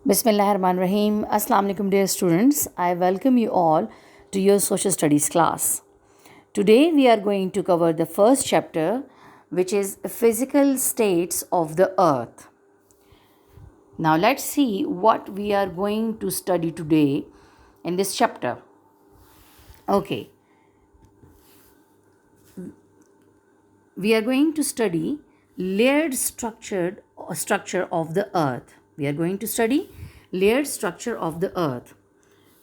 Bismillahirrahmanirrahim. Assalamu alaikum, dear students. I welcome you all to your social studies class. Today we are going to cover the first chapter, which is physical states of the earth. Now let's see what we are going to study today in this chapter. Okay, we are going to study layered structure of the earth. We are going to study layered structure of the earth.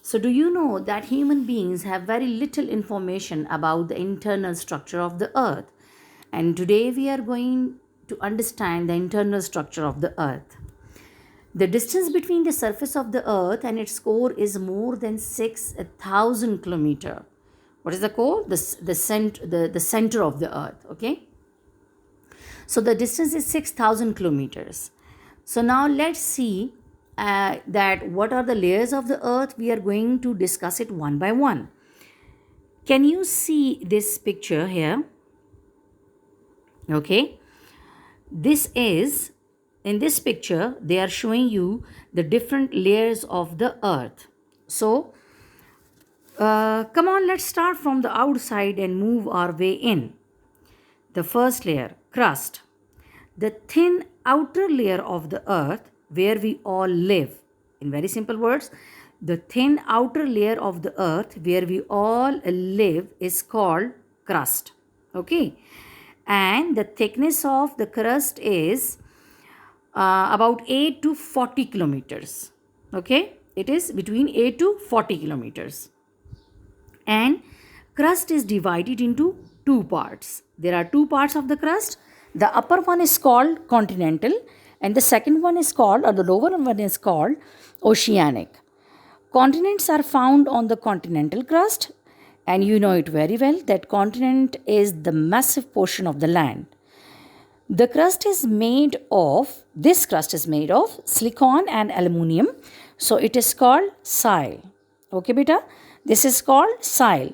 So, do you know that human beings have very little information about the internal structure of the earth? And today we are going to understand the internal structure of the earth. The distance between the surface of the earth and its core is more than 6,000 kilometer. What is the core? The center of the earth. Okay. So the distance is 6,000 kilometers. So now let's see that what are the layers of the earth. We are going to discuss it one by one. Can you see this picture here? Okay. This is, in this picture, they are showing you the different layers of the earth. So, come on, let's start from the outside and move our way in. The first layer, crust. The thin outer layer of the earth where we all live. In very simple words, the thin outer layer of the earth where we all live is called crust. Okay. And the thickness of the crust is about 8 to 40 kilometers. Okay. It is between 8 to 40 kilometers. And crust is divided into two parts. There are two parts of the crust. The upper one is called continental and the second one is called, or the lower one is called, oceanic. Continents are found on the continental crust, and you know it very well that continent is the massive portion of the land. This crust is made of silicon and aluminium, so it is called soil. Okay, beta? This is called soil.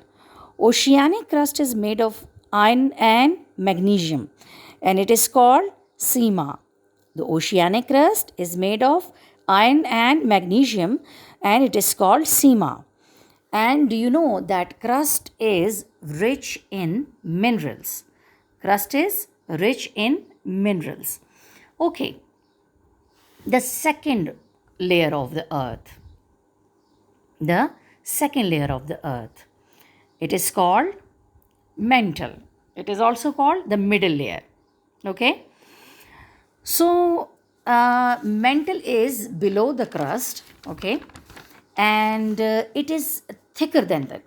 Oceanic crust is made of iron and magnesium, and it is called seema. The oceanic crust is made of iron and magnesium, and it is called seema. And do you know that crust is rich in minerals? Crust is rich in minerals. Okay, the second layer of the earth. The second layer of the earth. It is called mantle. It is also called the middle layer. Okay. So, mantle is below the crust. Okay. And it is thicker than the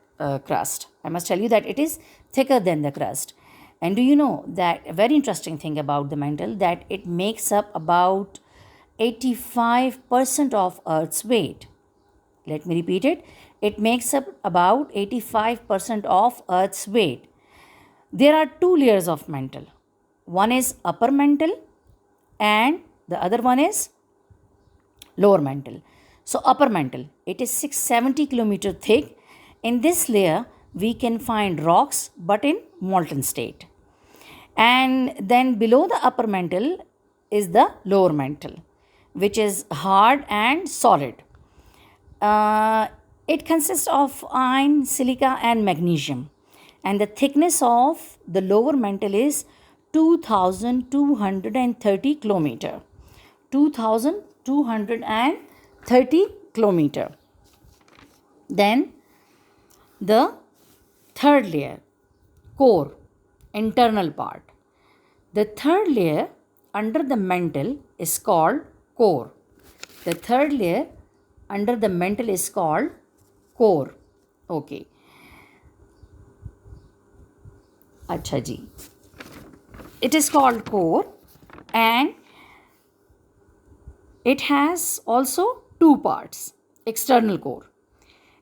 crust. I must tell you that it is thicker than the crust. And do you know that a very interesting thing about the mantle, that it makes up about 85% of Earth's weight. Let me repeat it. It makes up about 85% of Earth's weight. There are two layers of mantle. One is upper mantle and the other one is lower mantle. So upper mantle, it is 670 kilometer thick. In this layer, we can find rocks but in molten state. And then below the upper mantle is the lower mantle, which is hard and solid. It consists of iron, silica and magnesium. And the thickness of the lower mantle is 2230 kilometer. 2230 kilometer. Then the third layer, core, internal part. The third layer under the mantle is called core. The third layer under the mantle is called core. Okay. Acha ji. It is called core, and it has also two parts. External core.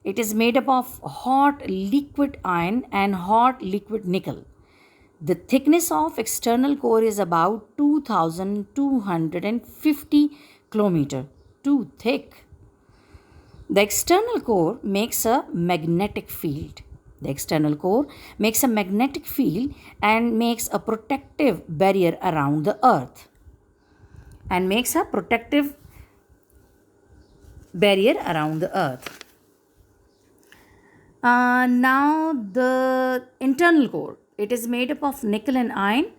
It is made up of hot liquid iron and hot liquid nickel. The thickness of external core is about 2250 kilometer. Too thick. The external core makes a magnetic field. The external core makes a magnetic field and makes a protective barrier around the earth. And makes a protective barrier around the earth. Now the internal core, it is made up of nickel and iron.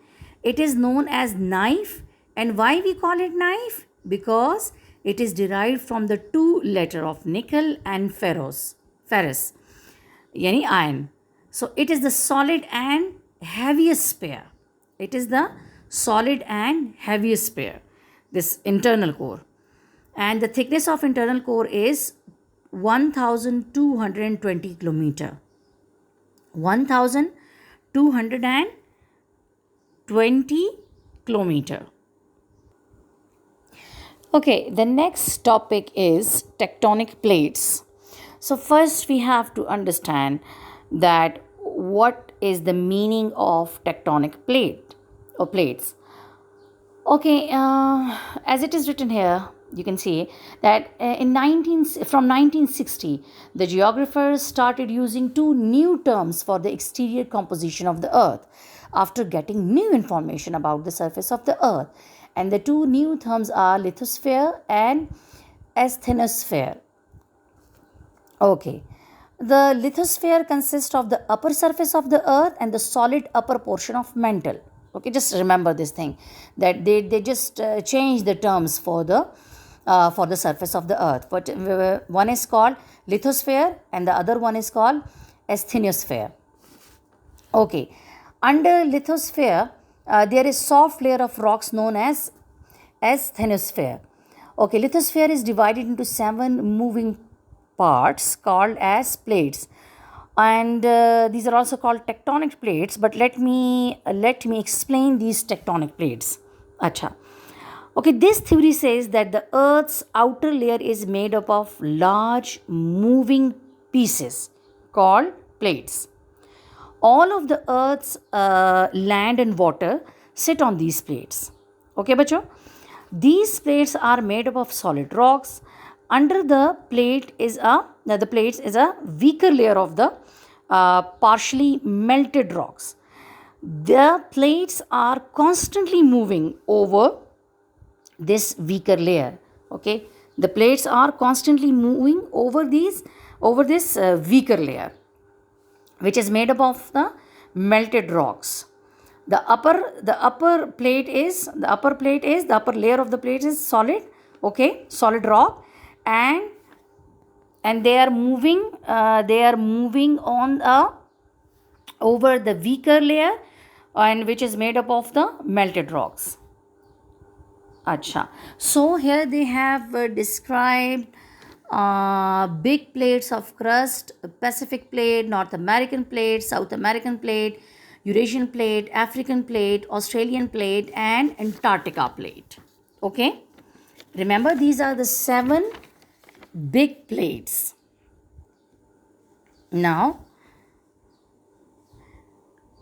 It is known as knife. And why we call it knife? Because it is derived from the two letter of nickel and ferrous, yani iron. So it is the solid and heaviest pair. It is the solid and heaviest pair, this internal core. And the thickness of internal core is 1220 kilometer. 1220 kilometer. Okay, the next topic is tectonic plates. So first we have to understand that what is the meaning of tectonic plate or plates. Okay, as it is written here, you can see that from 1960, the geographers started using two new terms for the exterior composition of the earth after getting new information about the surface of the earth. And the two new terms are lithosphere and asthenosphere. Okay. The lithosphere consists of the upper surface of the earth and the solid upper portion of mantle. Okay, just remember this thing, that they just change the terms for the surface of the earth. But one is called lithosphere and the other one is called asthenosphere. Okay, under lithosphere there is soft layer of rocks known as asthenosphere. Okay, lithosphere is divided into 7 moving parts called as plates, and these are also called tectonic plates. But let me explain these tectonic plates. Acha. Okay, this theory says that the earth's outer layer is made up of large moving pieces called plates. All of the earth's land and water sit on these plates. Okay, bacho? These plates are made up of solid rocks. Under the plates is a weaker layer of the partially melted rocks. The plates are constantly moving over this weaker layer. Okay, the plates are constantly moving over this weaker layer, which is made up of the melted rocks. The upper layer of the plate is solid. Okay, solid rock, and they are moving on over the weaker layer, and which is made up of the melted rocks. Acha. So here they have described big plates of crust: Pacific plate, North American plate, South American plate, Eurasian plate, African plate, Australian plate, and Antarctica plate. Okay, remember, these are the 7 big plates. Now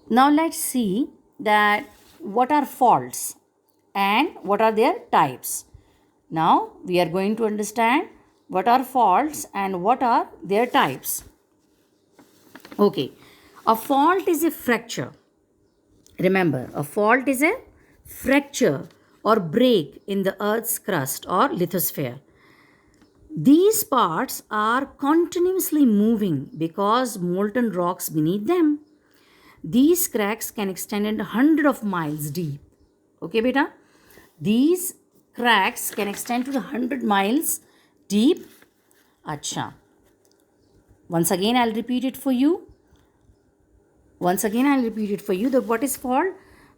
let's see that what are faults and what are their types. Now we are going to understand what are faults and what are their types. Okay, a fault is a fracture. Remember, a fault is a fracture or break in the earth's crust or lithosphere. These parts are continuously moving because molten rocks beneath them. These cracks can extend 100 of miles deep. Okay, beta? These cracks can extend to 100 miles deep. Acha. Once again, I'll repeat it for you. That what is fault?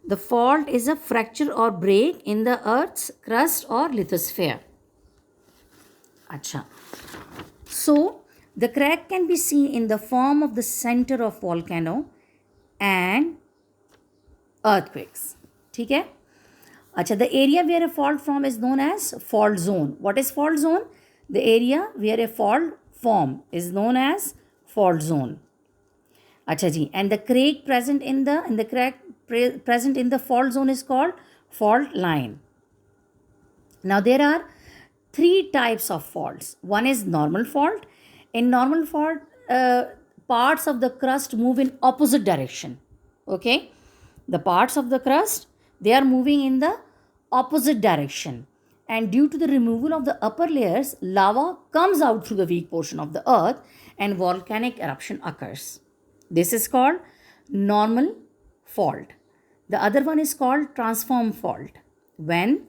The fault is a fracture or break in the earth's crust or lithosphere. Acha. So, the crack can be seen in the form of the center of volcano and earthquakes. ठीक है? Acha, the area where a fault form is known as fault zone. What is fault zone? The area where a fault form is known as fault zone. Acha ji. And the crack present in the fault zone is called fault line. Now there are 3 types of faults. One is normal fault. In normal fault, parts of the crust move in opposite direction. Okay, the parts of the crust, they are moving in the opposite direction, and due to the removal of the upper layers, lava comes out through the weak portion of the earth and volcanic eruption occurs. This is called normal fault. The other one is called transform fault. When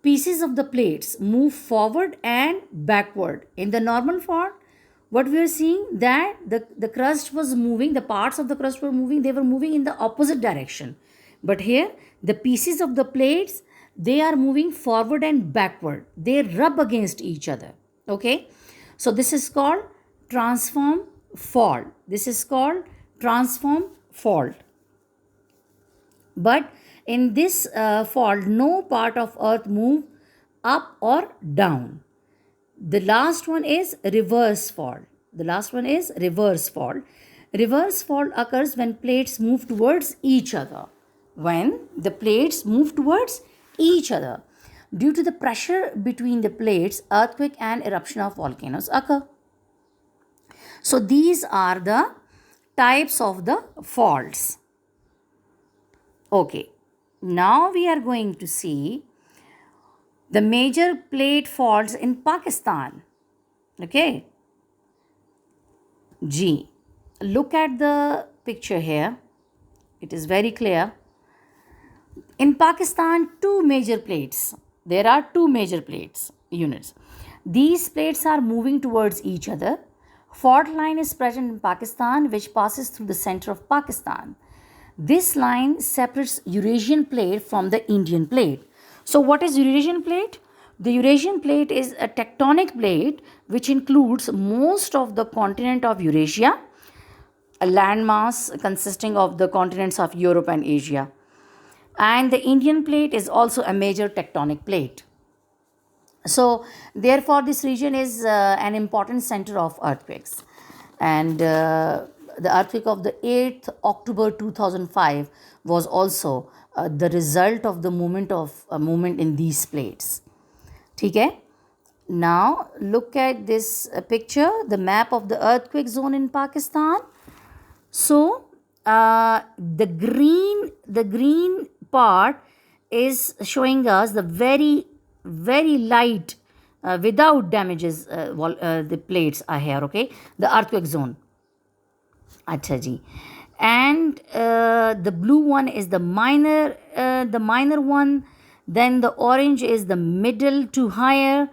pieces of the plates move forward and backward. In the normal fault, what we are seeing that the crust was moving, the parts of the crust were moving, they were moving in the opposite direction. But here, the pieces of the plates, they are moving forward and backward. They rub against each other. Okay. So this is called transform fault. This is called transform fault. But in this fault, no part of earth move up or down. The last one is reverse fault. The last one is reverse fault. Reverse fault occurs when plates move towards each other. When the plates move towards each other. Due to the pressure between the plates, earthquake and eruption of volcanoes occur. So these are the types of the faults. Okay, now we are going to see the major plate faults in Pakistan. Okay. G. Look at the picture here. It is very clear. In Pakistan, two major plates. There are two major plates units. These plates are moving towards each other. Fault line is present in Pakistan, which passes through the center of Pakistan. This line separates Eurasian plate from the Indian plate. So what is Eurasian plate? The Eurasian plate is a tectonic plate which includes most of the continent of Eurasia, a landmass consisting of the continents of Europe and Asia. And the Indian plate is also a major tectonic plate. So therefore this region is an important center of earthquakes. And the earthquake of the 8th October 2005 was also the result of the movement in these plates. Okay? Now look at this picture, the map of the earthquake zone in Pakistan. So the green part is showing us the very light without damages the plates are here. Okay, the earthquake zone. Acha ji. And the blue one is the minor one. Then the orange is the middle to higher,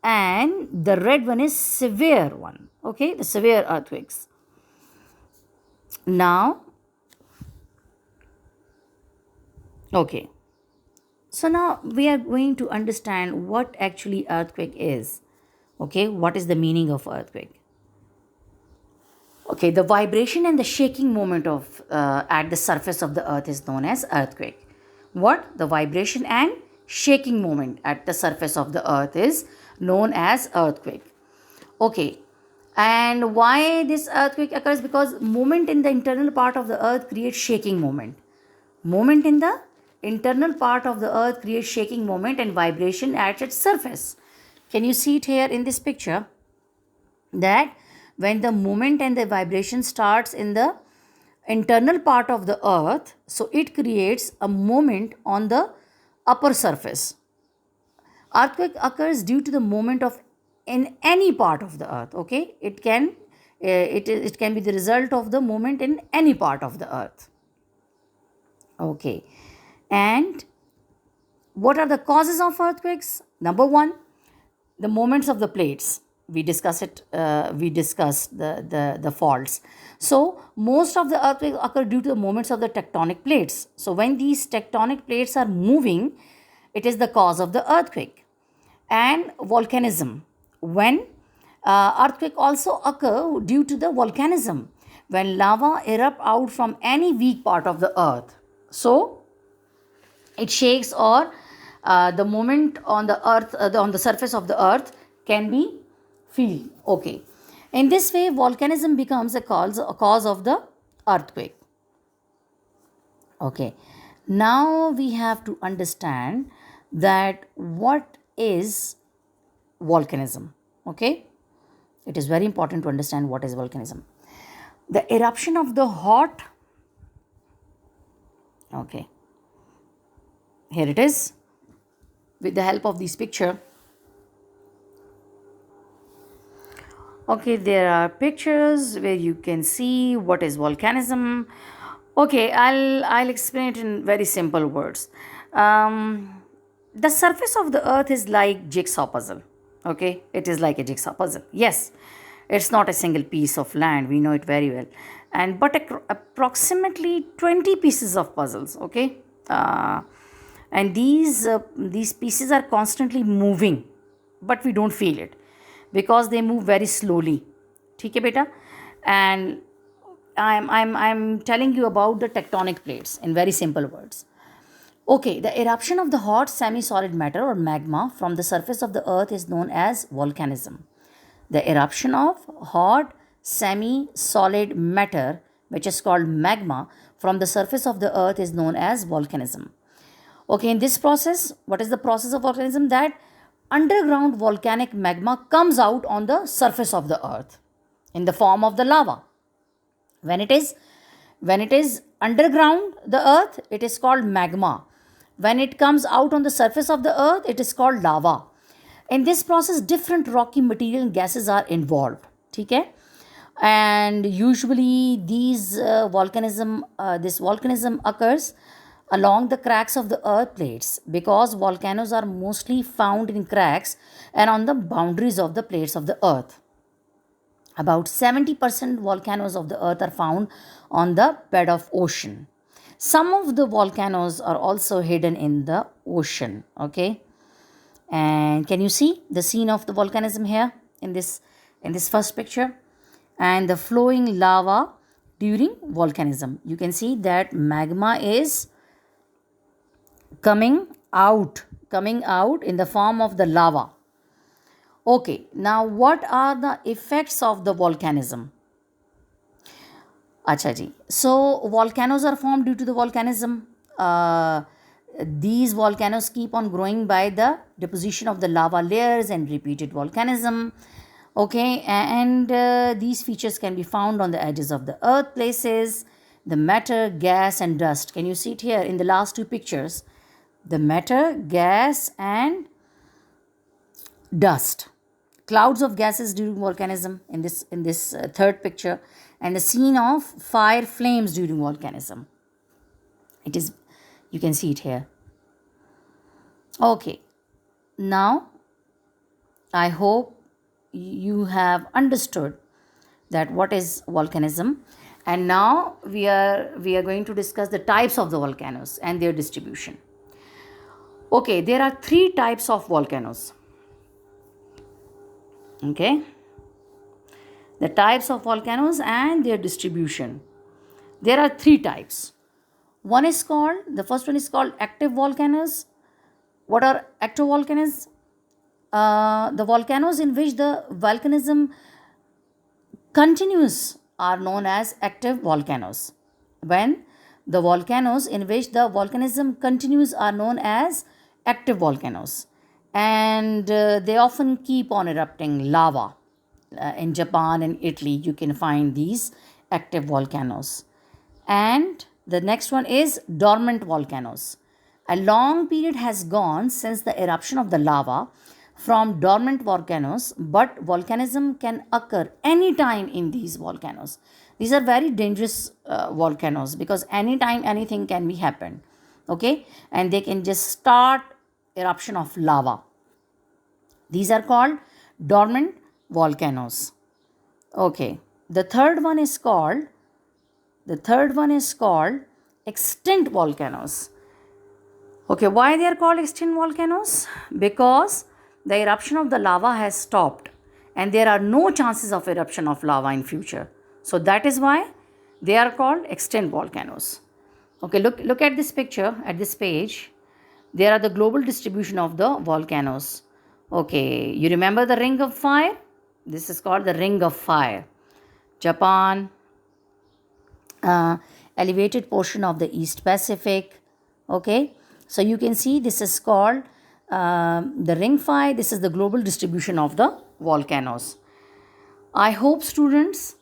and the red one is severe one. Okay, the severe earthquakes. Now, okay. So now we are going to understand what actually earthquake is. Okay, what is the meaning of earthquake? Okay, the vibration and the shaking movement of at the surface of the earth is known as earthquake. What? The vibration and shaking movement at the surface of the earth is known as earthquake. Okay, and why this earthquake occurs? Because movement in the internal part of the earth creates shaking movement. Movement in the internal part of the earth creates shaking moment and vibration at its surface. Can you see it here in this picture? That when the movement and the vibration starts in the internal part of the earth, so it creates a moment on the upper surface. Earthquake occurs due to the movement of in any part of the earth. Okay, it can be the result of the movement in any part of the earth. Okay. And what are the causes of earthquakes? Number one, the movements of the plates. We discussed the faults. So most of the earthquakes occur due to the movements of the tectonic plates. So when these tectonic plates are moving, it is the cause of the earthquake. And volcanism. When earthquake also occur due to the volcanism, when lava erupt out from any weak part of the earth. So it shakes, or the movement on the earth on the surface of the earth can be feel. Okay, in this way volcanism becomes a cause of the earthquake. Okay, now we have to understand that what is volcanism. Okay, it is very important to understand what is volcanism. The eruption of the hot, okay, here it is. with the help of this picture. Okay, there are pictures where you can see what is volcanism. Okay, I'll explain it in very simple words. The surface of the earth is like jigsaw puzzle. Okay, it is like a jigsaw puzzle. Yes, it's not a single piece of land. We know it very well, and but approximately 20 pieces of puzzles. Okay, and these pieces are constantly moving, but we don't feel it because they move very slowly. ठीक है बेटा? And I'm telling you about the tectonic plates in very simple words. Okay, the eruption of the hot semi-solid matter or magma from the surface of the earth is known as volcanism. The eruption of hot semi-solid matter, which is called magma, from the surface of the earth is known as volcanism. Okay, in this process, what is the process of volcanism? That underground volcanic magma comes out on the surface of the earth in the form of the lava. When it is underground the earth, it is called magma. When it comes out on the surface of the earth, it is called lava. In this process, different rocky material and gases are involved. Okay? And usually this volcanism occurs along the cracks of the earth plates because volcanoes are mostly found in cracks and on the boundaries of the plates of the earth. About 70% volcanoes of the earth are found on the bed of ocean. Some of the volcanoes are also hidden in the ocean. Okay, and can you see the scene of the volcanism here in this first picture? And the flowing lava during volcanism. You can see that magma is coming out in the form of the lava. Okay, now what are the effects of the volcanism? Acha ji. So volcanoes are formed due to the volcanism. These volcanoes keep on growing by the deposition of the lava layers and repeated volcanism. Okay, and these features can be found on the edges of the earth places, the matter, gas, and dust. Can you see it here in the last two pictures? The matter, gas, and dust. Clouds of gases during volcanism in this third picture, and the scene of fire flames during volcanism. It is, you can see it here. Okay, now I hope you have understood that what is volcanism, and now we are going to discuss the types of the volcanoes and their distribution. Okay, there are three types of volcanoes. Okay, the types of volcanoes and their distribution. There are three types. The first one is called active volcanoes. What are active volcanoes? The volcanoes in which the volcanism continues are known as active volcanoes. When the volcanoes in which the volcanism continues are known as active volcanoes, and they often keep on erupting lava. In Japan and Italy, you can find these active volcanoes. And the next one is dormant volcanoes. A long period has gone since the eruption of the lava from dormant volcanoes, but volcanism can occur anytime in these volcanoes. These are very dangerous volcanoes because anytime anything can be happen. Okay, and they can just start eruption of lava. These are called dormant volcanoes. Okay, the third one is called extinct volcanoes. Okay, why they are called extinct volcanoes? Because the eruption of the lava has stopped and there are no chances of eruption of lava in future. So that is why they are called extinct volcanoes. Okay, look at this picture, at this page. There are the global distribution of the volcanoes. Okay, you remember the ring of fire? This is called the ring of fire. Japan, elevated portion of the East Pacific. Okay, so you can see this is called the ring fire. This is the global distribution of the volcanoes. I hope students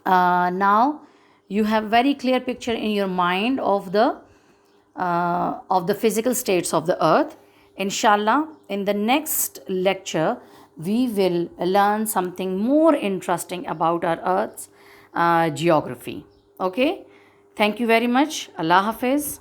now you have very clear picture in your mind of the physical states of the earth, Inshallah, in the next lecture, we will learn something more interesting about our Earth's geography. Okay? Thank you very much. Allah Hafiz.